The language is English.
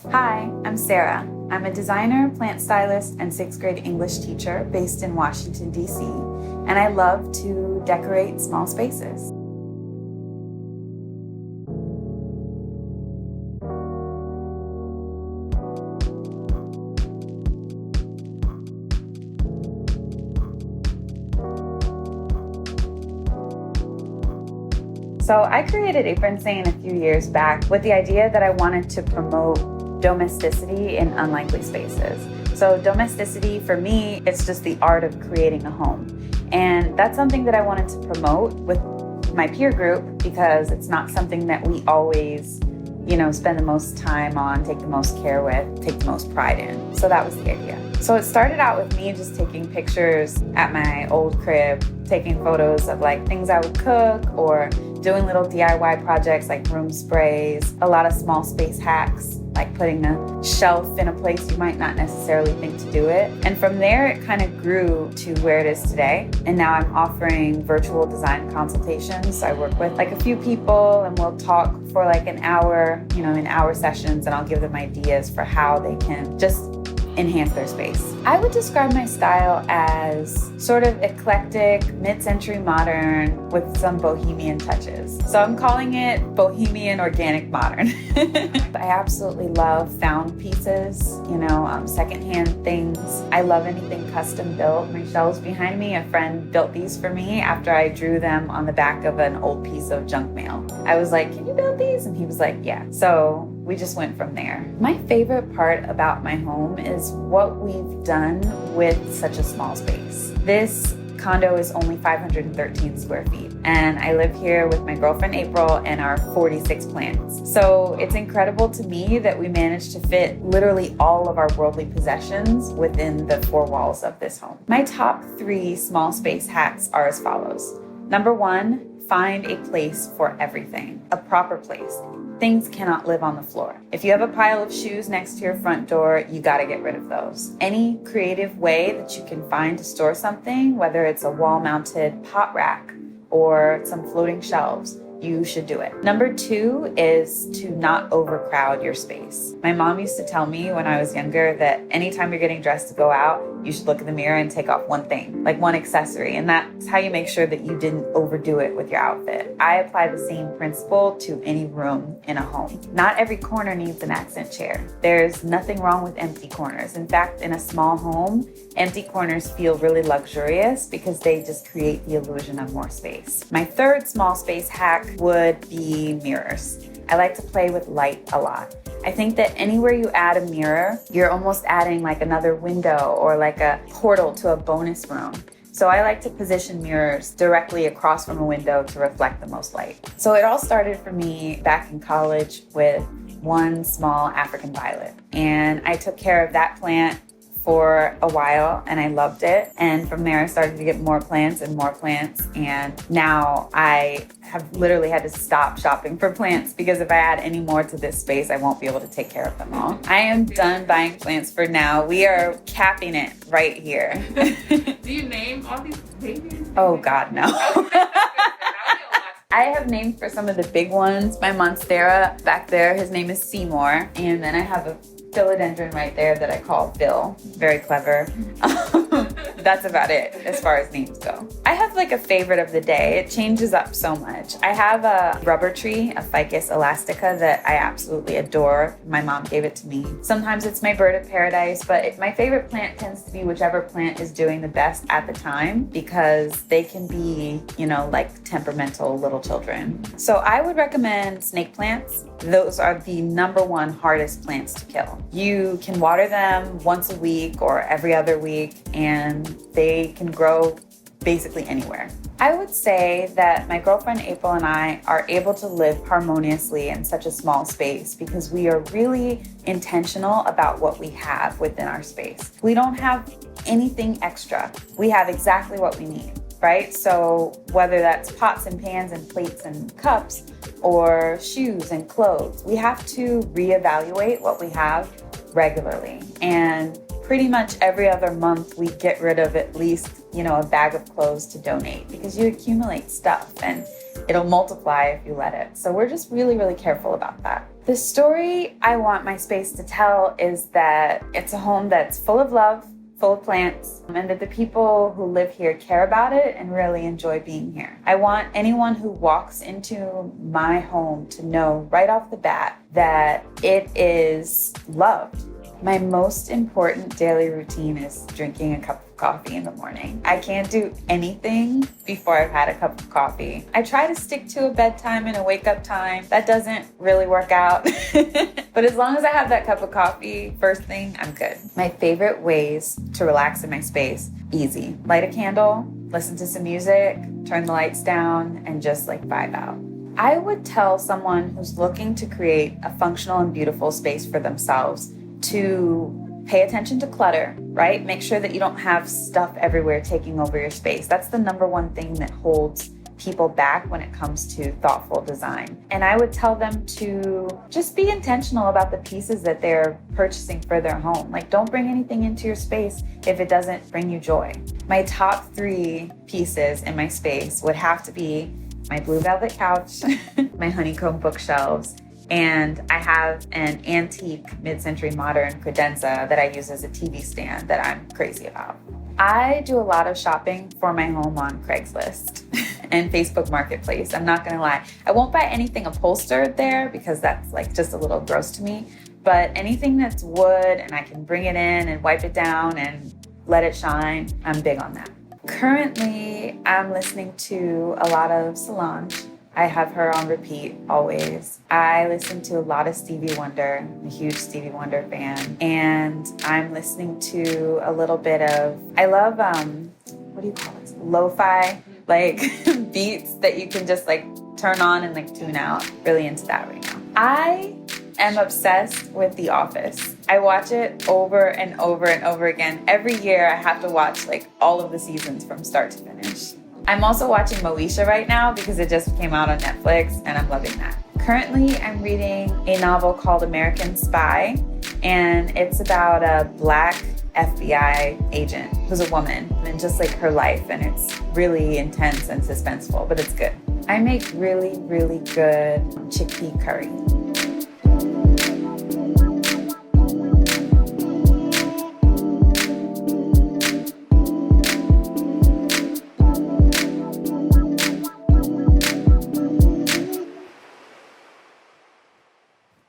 Hi, I'm Sarah. I'm a designer, plant stylist, and sixth grade English teacher based in Washington, D.C., and I love to decorate small spaces. So I created Apron Saint a few years back with the idea that I wanted to promote domesticity in unlikely spaces. So domesticity for me, it's just the art of creating a home. And that's something that I wanted to promote with my peer group because it's not something that we always, spend the most time on, take the most care with, take the most pride in. So that was the idea. So it started out with me just taking pictures at my old crib, taking photos of things I would cook or doing little DIY projects like room sprays, a lot of small space hacks, like putting a shelf in a place you might not necessarily think to do it. And from there, it kind of grew to where it is today. And now I'm offering virtual design consultations. I work with a few people and we'll talk for an hour, in hour sessions, and I'll give them ideas for how they can just enhance their space. I would describe my style as sort of eclectic, mid-century modern with some bohemian touches. So I'm calling it bohemian organic modern. I absolutely love found pieces, secondhand things. I love anything custom built. My shelves behind me, a friend built these for me after I drew them on the back of an old piece of junk mail. I was like, "Can you build these?" And he was like, "Yeah." So we just went from there. My favorite part about my home is what we've done with such a small space. This condo is only 513 square feet, and I live here with my girlfriend April and our 46 plants. So it's incredible to me that we managed to fit literally all of our worldly possessions within the four walls of this home. My top 3 small space hacks are as follows. Number 1, find a place for everything, a proper place. Things cannot live on the floor. If you have a pile of shoes next to your front door, you gotta get rid of those. Any creative way that you can find to store something, whether it's a wall-mounted pot rack or some floating shelves, you should do it. Number 2 is to not overcrowd your space. My mom used to tell me when I was younger that anytime you're getting dressed to go out, you should look in the mirror and take off one thing, one accessory. And that's how you make sure that you didn't overdo it with your outfit. I apply the same principle to any room in a home. Not every corner needs an accent chair. There's nothing wrong with empty corners. In fact, in a small home, empty corners feel really luxurious because they just create the illusion of more space. My 3rd small space hack would be mirrors. I like to play with light a lot. I think that anywhere you add a mirror, you're almost adding another window or a portal to a bonus room. So I like to position mirrors directly across from a window to reflect the most light. So it all started for me back in college with one small African violet. And I took care of that plant for a while and I loved it. And from there I started to get more plants. And now I have literally had to stop shopping for plants because if I add any more to this space, I won't be able to take care of them all. I am done buying plants for now. We are capping it right here. Do you name all these babies? Oh God, no. I have named for some of the big ones. My monstera back there, his name is Seymour. And then I have a philodendron right there that I call Bill. Very clever. That's about it as far as names go. I have a favorite of the day. It changes up so much. I have a rubber tree, a Ficus elastica, that I absolutely adore. My mom gave it to me. Sometimes it's my bird of paradise, but my favorite plant tends to be whichever plant is doing the best at the time because they can be, temperamental little children. So I would recommend snake plants. Those are the number 1 hardest plants to kill. You can water them once a week or every other week, and they can grow basically anywhere. I would say that my girlfriend April and I are able to live harmoniously in such a small space because we are really intentional about what we have within our space. We don't have anything extra. We have exactly what we need, right? So whether that's pots and pans and plates and cups or shoes and clothes, we have to reevaluate what we have regularly. And pretty much every other month, we get rid of at least a bag of clothes to donate, because you accumulate stuff and it'll multiply if you let it. So we're just really, really careful about that. The story I want my space to tell is that it's a home that's full of love, full of plants, and that the people who live here care about it and really enjoy being here. I want anyone who walks into my home to know right off the bat that it is loved. My most important daily routine is drinking a cup of coffee in the morning. I can't do anything before I've had a cup of coffee. I try to stick to a bedtime and a wake-up time. That doesn't really work out. But as long as I have that cup of coffee first thing, I'm good. My favorite ways to relax in my space, easy. Light a candle, listen to some music, turn the lights down, and just vibe out. I would tell someone who's looking to create a functional and beautiful space for themselves to pay attention to clutter, right? Make sure that you don't have stuff everywhere taking over your space. That's the number one thing that holds people back when it comes to thoughtful design. And I would tell them to just be intentional about the pieces that they're purchasing for their home. Don't bring anything into your space if it doesn't bring you joy. My top 3 pieces in my space would have to be my blue velvet couch, my honeycomb bookshelves, and I have an antique mid-century modern credenza that I use as a TV stand that I'm crazy about. I do a lot of shopping for my home on Craigslist and Facebook Marketplace. I'm not gonna lie. I won't buy anything upholstered there because that's just a little gross to me. But anything that's wood and I can bring it in and wipe it down and let it shine, I'm big on that. Currently, I'm listening to a lot of Solange. I have her on repeat always. I listen to a lot of Stevie Wonder. I'm a huge Stevie Wonder fan. And I'm listening to a little bit of, I love, what do you call it? Lo-fi, beats that you can just turn on and tune out. Really into that right now. I am obsessed with The Office. I watch it over and over and over again. Every year I have to watch all of the seasons from start to finish. I'm also watching Moesha right now because it just came out on Netflix and I'm loving that. Currently, I'm reading a novel called American Spy, and it's about a Black FBI agent who's a woman and just her life, and it's really intense and suspenseful, but it's good. I make really, really good chickpea curry.